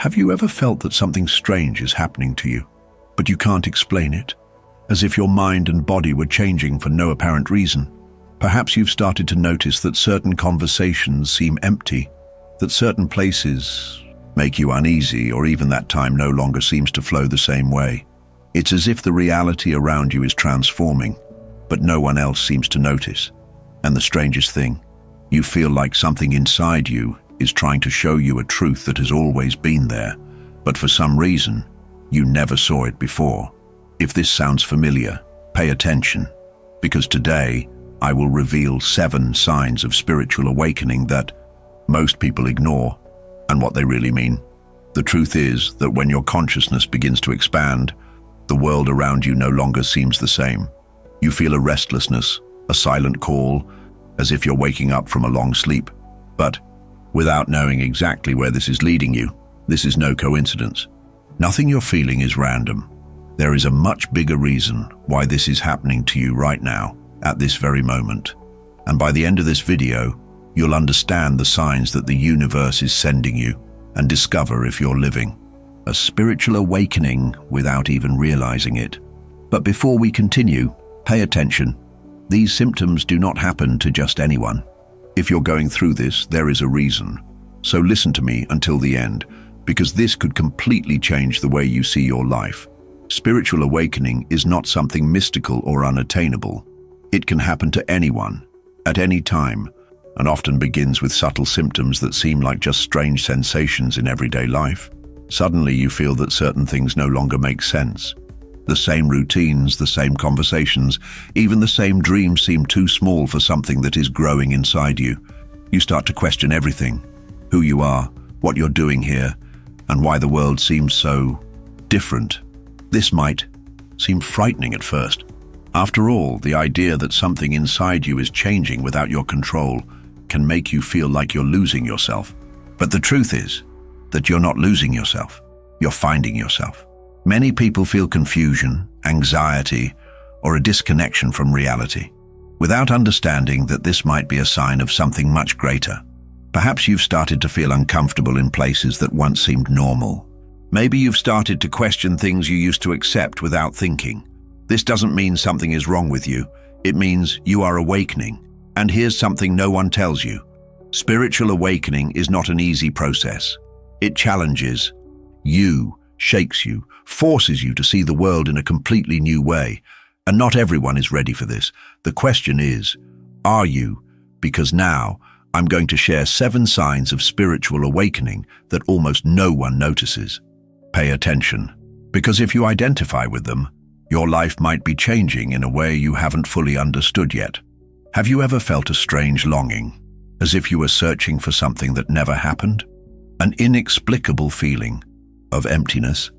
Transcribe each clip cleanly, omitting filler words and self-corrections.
Have you ever felt that something strange is happening to you, but you can't explain it? As if your mind and body were changing for no apparent reason. Perhaps you've started to notice that certain conversations seem empty, that certain places make you uneasy, or even that time no longer seems to flow the same way. It's as if the reality around you is transforming, but no one else seems to notice. And the strangest thing, you feel like something inside you is trying to show you a truth that has always been there, but for some reason, you never saw it before. If this sounds familiar, pay attention, because today I will reveal 7 signs of spiritual awakening that most people ignore, and what they really mean. The truth is that when your consciousness begins to expand, the world around you no longer seems the same. You feel a restlessness, a silent call, as if you're waking up from a long sleep. But without knowing exactly where this is leading you, this is no coincidence. Nothing you're feeling is random. There is a much bigger reason why this is happening to you right now, at this very moment. And by the end of this video, you'll understand the signs that the universe is sending you and discover if you're living a spiritual awakening without even realizing it. But before we continue, pay attention. These symptoms do not happen to just anyone. If you're going through this, there is a reason. So listen to me until the end, because this could completely change the way you see your life. Spiritual awakening is not something mystical or unattainable. It can happen to anyone, at any time, and often begins with subtle symptoms that seem like just strange sensations in everyday life. Suddenly you feel that certain things no longer make sense. The same routines, the same conversations, even the same dreams seem too small for something that is growing inside you. You start to question everything: who you are, what you're doing here, and why the world seems so different. This might seem frightening at first. After all, the idea that something inside you is changing without your control can make you feel like you're losing yourself. But the truth is that you're not losing yourself, you're finding yourself. Many people feel confusion, anxiety, or a disconnection from reality, without understanding that this might be a sign of something much greater. Perhaps you've started to feel uncomfortable in places that once seemed normal. Maybe you've started to question things you used to accept without thinking. This doesn't mean something is wrong with you. It means you are awakening. And here's something no one tells you. Spiritual awakening is not an easy process. It challenges you, shakes you, forces you to see the world in a completely new way. And not everyone is ready for this. The question is, are you? Because now I'm going to share 7 signs of spiritual awakening that almost no one notices. Pay attention, because if you identify with them, your life might be changing in a way you haven't fully understood yet. Have you ever felt a strange longing, as if you were searching for something that never happened? An inexplicable feeling of emptiness,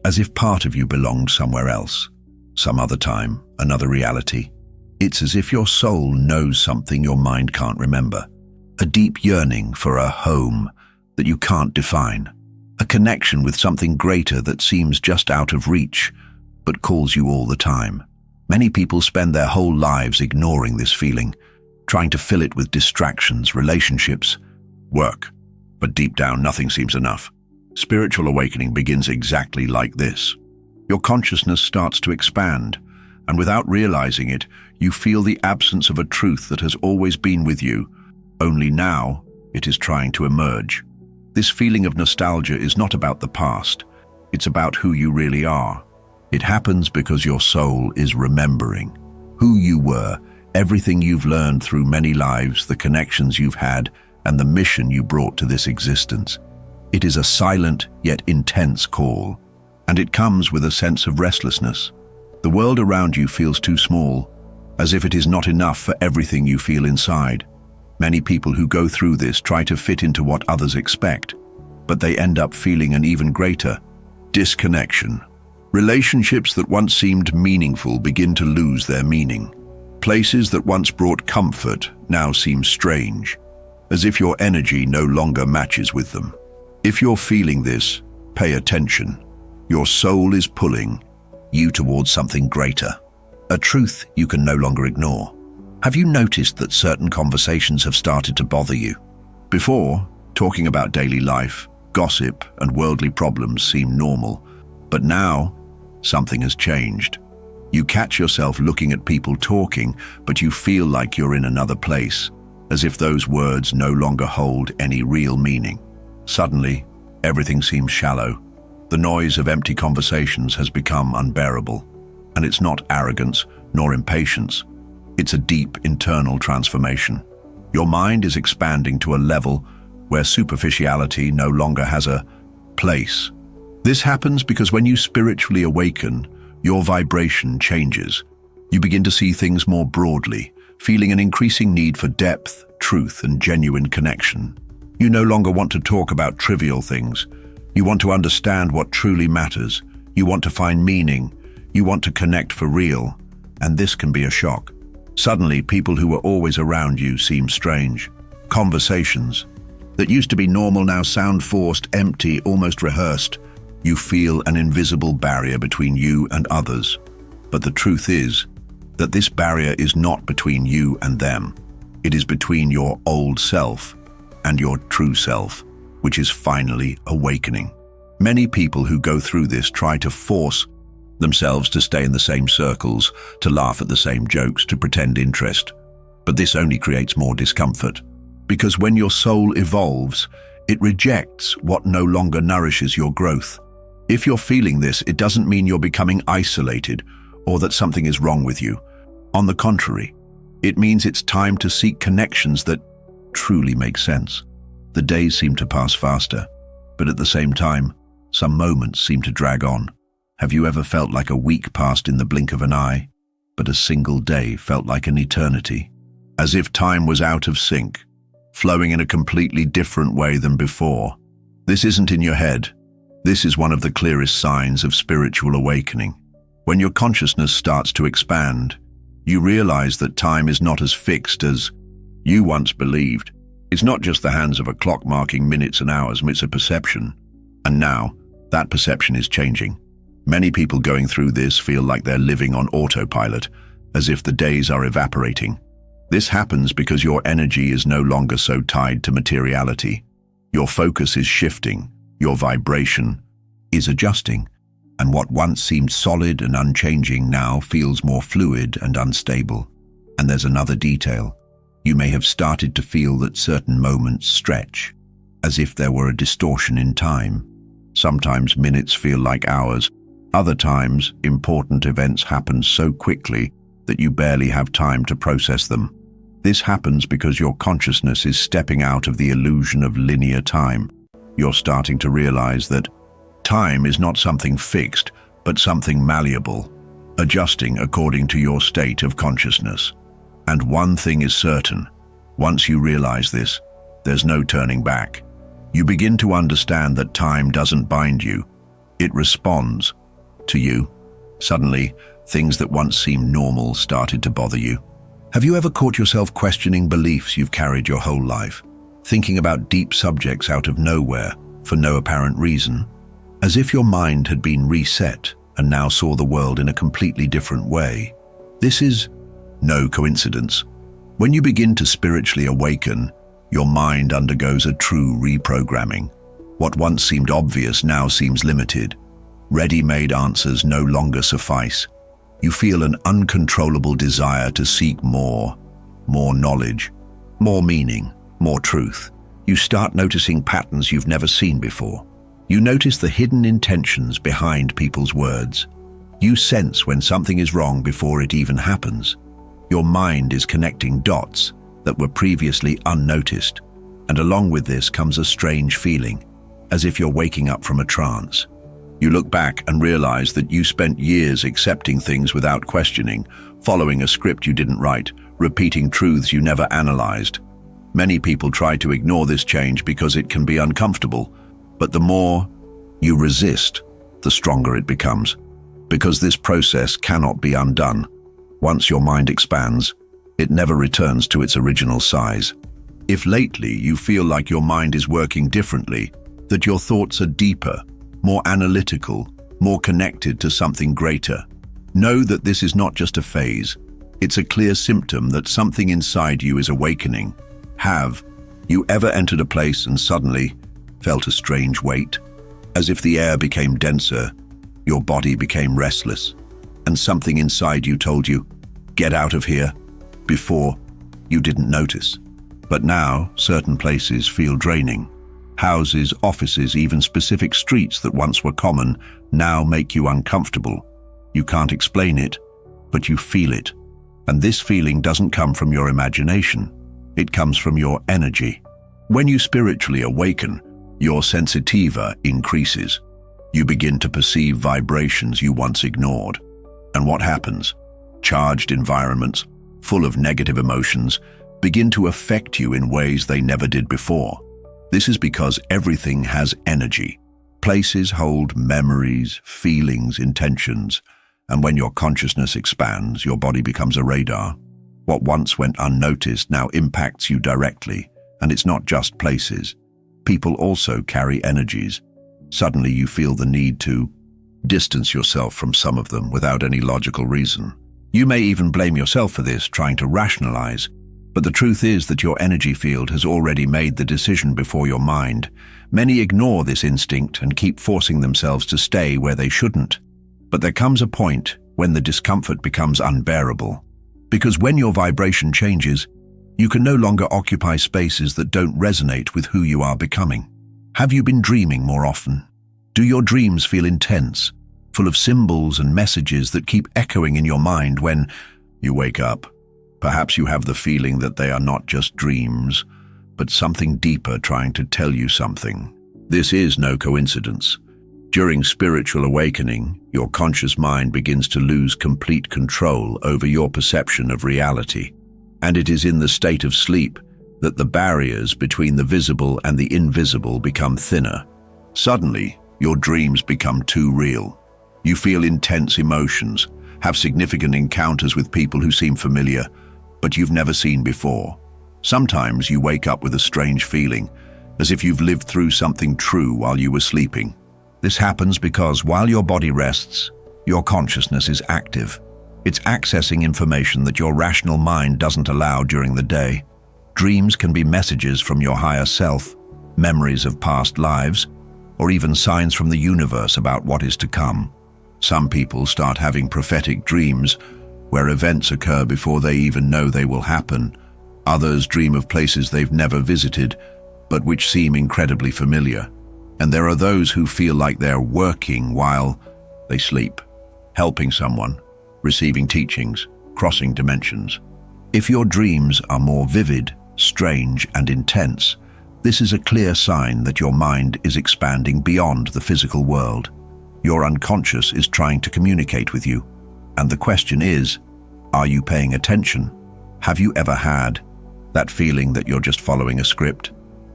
as if part of you belonged somewhere else, some other time, another reality. It's as if your soul knows something your mind can't remember. A deep yearning for a home that you can't define. A connection with something greater that seems just out of reach, but calls you all the time. Many people spend their whole lives ignoring this feeling, trying to fill it with distractions, relationships, work. But deep down, nothing seems enough. Spiritual awakening begins exactly like this. Your consciousness starts to expand, and without realizing it, you feel the absence of a truth that has always been with you, only now it is trying to emerge. This feeling of nostalgia is not about the past, it's about who you really are. It happens because your soul is remembering who you were, everything you've learned through many lives, the connections you've had, and the mission you brought to this existence. It is a silent yet intense call, and it comes with a sense of restlessness. The world around you feels too small, as if it is not enough for everything you feel inside. Many people who go through this try to fit into what others expect, but they end up feeling an even greater disconnection. Relationships that once seemed meaningful begin to lose their meaning. Places that once brought comfort now seem strange, as if your energy no longer matches with them. If you're feeling this, pay attention. Your soul is pulling you towards something greater, a truth you can no longer ignore. Have you noticed that certain conversations have started to bother you? Before, talking about daily life Gossip and worldly problems seem normal. But now, something has changed. You catch yourself looking at people talking, but you feel like you're in another place, as if those words no longer hold any real meaning. Suddenly, everything seems shallow. The noise of empty conversations has become unbearable. And it's not arrogance nor impatience. It's a deep internal transformation. Your mind is expanding to a level where superficiality no longer has a place. This happens because when you spiritually awaken, your vibration changes. You begin to see things more broadly, feeling an increasing need for depth, truth, and genuine connection. You no longer want to talk about trivial things. You want to understand what truly matters. You want to find meaning. You want to connect for real. And this can be a shock. Suddenly, people who were always around you seem strange. Conversations that used to be normal now sound forced, empty, almost rehearsed. You feel an invisible barrier between you and others. But the truth is that this barrier is not between you and them. It is between your old self and your true self, which is finally awakening. Many people who go through this try to force themselves to stay in the same circles, to laugh at the same jokes, to pretend interest. But this only creates more discomfort. Because when your soul evolves, it rejects what no longer nourishes your growth. If you're feeling this, it doesn't mean you're becoming isolated or that something is wrong with you. On the contrary, it means it's time to seek connections that truly make sense. The days seem to pass faster, but at the same time, some moments seem to drag on. Have you ever felt like a week passed in the blink of an eye, but a single day felt like an eternity? As if time was out of sync, flowing in a completely different way than before. This isn't in your head. This is one of the clearest signs of spiritual awakening. When your consciousness starts to expand, you realize that time is not as fixed as you once believed. It's not just the hands of a clock marking minutes and hours, it's a perception. And now, that perception is changing. Many people going through this feel like they're living on autopilot, as if the days are evaporating. This happens because your energy is no longer so tied to materiality. Your focus is shifting, your vibration is adjusting, and what once seemed solid and unchanging now feels more fluid and unstable. And there's another detail. You may have started to feel that certain moments stretch, as if there were a distortion in time. Sometimes minutes feel like hours. Other times, important events happen so quickly that you barely have time to process them. This happens because your consciousness is stepping out of the illusion of linear time. You're starting to realize that time is not something fixed, but something malleable, adjusting according to your state of consciousness. And one thing is certain, once you realize this, there's no turning back. You begin to understand that time doesn't bind you, it responds to you. Suddenly, things that once seemed normal started to bother you. Have you ever caught yourself questioning beliefs you've carried your whole life, thinking about deep subjects out of nowhere for no apparent reason, as if your mind had been reset and now saw the world in a completely different way? This is no coincidence. When you begin to spiritually awaken, your mind undergoes a true reprogramming. What once seemed obvious now seems limited. Ready-made answers no longer suffice. You feel an uncontrollable desire to seek more knowledge, more meaning, more truth. You start noticing patterns you've never seen before. You notice the hidden intentions behind people's words. You sense when something is wrong before it even happens. Your mind is connecting dots that were previously unnoticed. And along with this comes a strange feeling, as if you're waking up from a trance. You look back and realize that you spent years accepting things without questioning, following a script you didn't write, repeating truths you never analyzed. Many people try to ignore this change because it can be uncomfortable, but the more you resist, the stronger it becomes. Because this process cannot be undone. Once your mind expands, it never returns to its original size. If lately you feel like your mind is working differently, that your thoughts are deeper, more analytical, more connected to something greater, know that this is not just a phase. It's a clear symptom that something inside you is awakening. Have you ever entered a place and suddenly felt a strange weight. As if the air became denser, your body became restless, and something inside you told you, "Get out of here." Before, you didn't notice. But now, certain places feel draining. Houses, offices, even specific streets that once were common now make you uncomfortable. You can't explain it, but you feel it. And this feeling doesn't come from your imagination. It comes from your energy. When you spiritually awaken, your sensitiva increases. You begin to perceive vibrations you once ignored. And what happens? Charged environments, full of negative emotions, begin to affect you in ways they never did before. This is because everything has energy. Places hold memories, feelings, intentions, and when your consciousness expands, your body becomes a radar. What once went unnoticed now impacts you directly, and it's not just places. People also carry energies. Suddenly you feel the need to distance yourself from some of them without any logical reason. You may even blame yourself for this, trying to rationalize, but the truth is that your energy field has already made the decision before your mind. Many ignore this instinct and keep forcing themselves to stay where they shouldn't. But there comes a point when the discomfort becomes unbearable. Because when your vibration changes, you can no longer occupy spaces that don't resonate with who you are becoming. Have you been dreaming more often? Do your dreams feel intense, full of symbols and messages that keep echoing in your mind when you wake up? Perhaps you have the feeling that they are not just dreams, but something deeper trying to tell you something. This is no coincidence. During spiritual awakening, your conscious mind begins to lose complete control over your perception of reality. And it is in the state of sleep that the barriers between the visible and the invisible become thinner. Suddenly, your dreams become too real. You feel intense emotions, have significant encounters with people who seem familiar, but you've never seen before. Sometimes you wake up with a strange feeling, as if you've lived through something true while you were sleeping. This happens because while your body rests, your consciousness is active. It's accessing information that your rational mind doesn't allow during the day. Dreams can be messages from your higher self, memories of past lives, or even signs from the universe about what is to come. Some people start having prophetic dreams where events occur before they even know they will happen. Others dream of places they've never visited, but which seem incredibly familiar. And there are those who feel like they're working while they sleep, helping someone, receiving teachings, crossing dimensions. If your dreams are more vivid, strange, and intense, this is a clear sign that your mind is expanding beyond the physical world. Your unconscious is trying to communicate with you. And the question is, are you paying attention? Have you ever had that feeling that you're just following a script?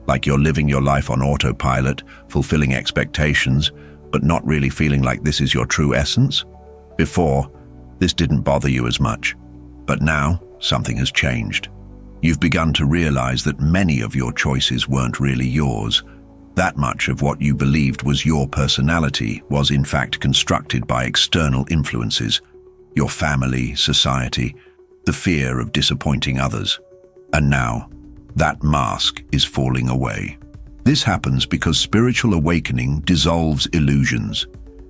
Like you're living your life on autopilot, fulfilling expectations, but not really feeling like this is your true essence? Before, this didn't bother you as much. But now, something has changed. You've begun to realize that many of your choices weren't really yours. That much of what you believed was your personality was in fact constructed by external influences. Your family, society, the fear of disappointing others. And now, that mask is falling away. This happens because spiritual awakening dissolves illusions.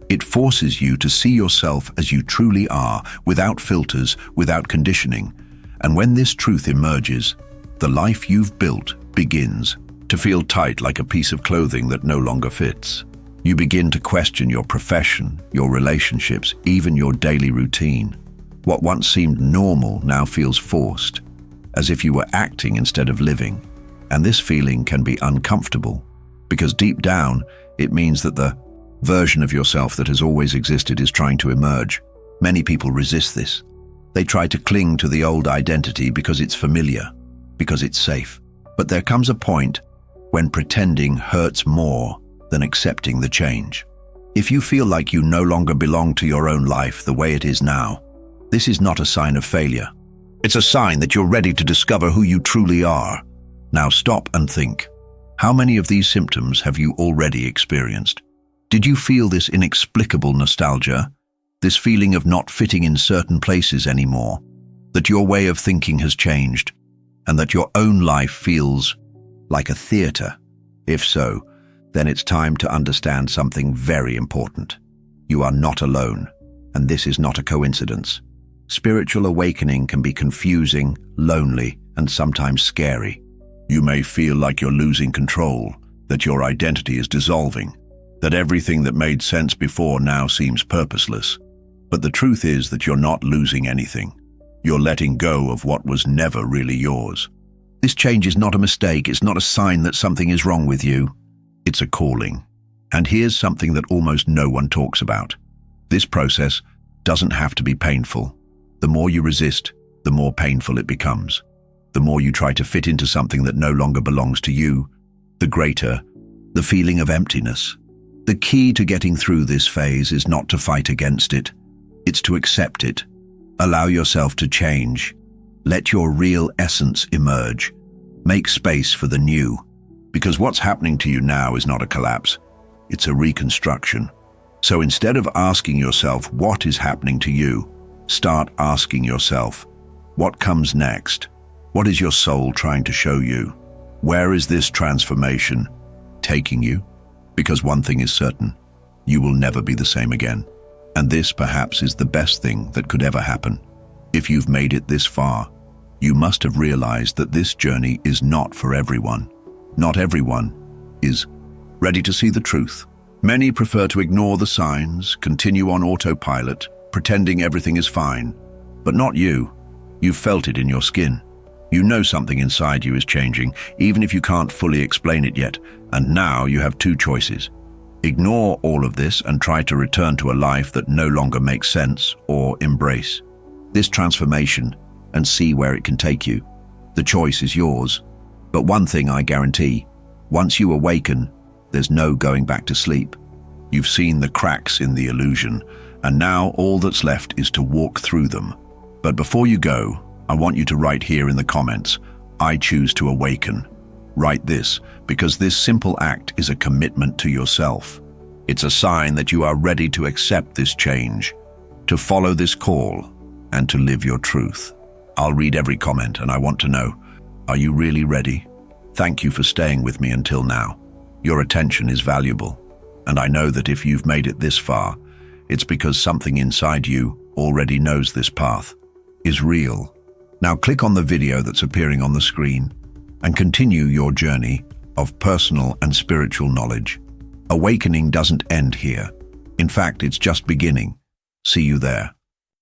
It forces you to see yourself as you truly are, without filters, without conditioning. And when this truth emerges, the life you've built begins to feel tight like a piece of clothing that no longer fits. You begin to question your profession, your relationships, even your daily routine. What once seemed normal now feels forced, as if you were acting instead of living. And this feeling can be uncomfortable, because deep down, it means that the version of yourself that has always existed is trying to emerge. Many people resist this. They try to cling to the old identity because it's familiar, because it's safe. But there comes a point when pretending hurts more than accepting the change. If you feel like you no longer belong to your own life the way it is now, this is not a sign of failure. It's a sign that you're ready to discover who you truly are. Now stop and think. How many of these symptoms have you already experienced? Did you feel this inexplicable nostalgia? This feeling of not fitting in certain places anymore? That your way of thinking has changed? And that your own life feels like a theater? If so, then it's time to understand something very important. You are not alone, and this is not a coincidence. Spiritual awakening can be confusing, lonely, and sometimes scary. You may feel like you're losing control, that your identity is dissolving, that everything that made sense before now seems purposeless. But the truth is that you're not losing anything. You're letting go of what was never really yours. This change is not a mistake. It's not a sign that something is wrong with you. It's a calling. And here's something that almost no one talks about. This process doesn't have to be painful. The more you resist, the more painful it becomes. The more you try to fit into something that no longer belongs to you, the greater the feeling of emptiness. The key to getting through this phase is not to fight against it. It's to accept it. Allow yourself to change. Let your real essence emerge. Make space for the new. Because what's happening to you now is not a collapse. It's a reconstruction. So instead of asking yourself what is happening to you, start asking yourself, what comes next? What is your soul trying to show you? Where is this transformation taking you? Because one thing is certain, you will never be the same again. And this perhaps is the best thing that could ever happen. If you've made it this far, you must have realized that this journey is not for everyone. Not everyone is ready to see the truth. Many prefer to ignore the signs, continue on autopilot, pretending everything is fine. But not you. You've felt it in your skin. You know something inside you is changing, even if you can't fully explain it yet. And now you have two choices. Ignore all of this and try to return to a life that no longer makes sense, or embrace this transformation and see where it can take you. The choice is yours. But one thing I guarantee, once you awaken, there's no going back to sleep. You've seen the cracks in the illusion, and now all that's left is to walk through them. But before you go, I want you to write here in the comments, I choose to awaken. Write this, because this simple act is a commitment to yourself. It's a sign that you are ready to accept this change, to follow this call, and to live your truth. I'll read every comment, and I want to know, are you really ready? Thank you for staying with me until now. Your attention is valuable, and I know that if you've made it this far, it's because something inside you already knows this path is real. Now click on the video that's appearing on the screen and continue your journey of personal and spiritual knowledge. Awakening doesn't end here. In fact, it's just beginning. See you there.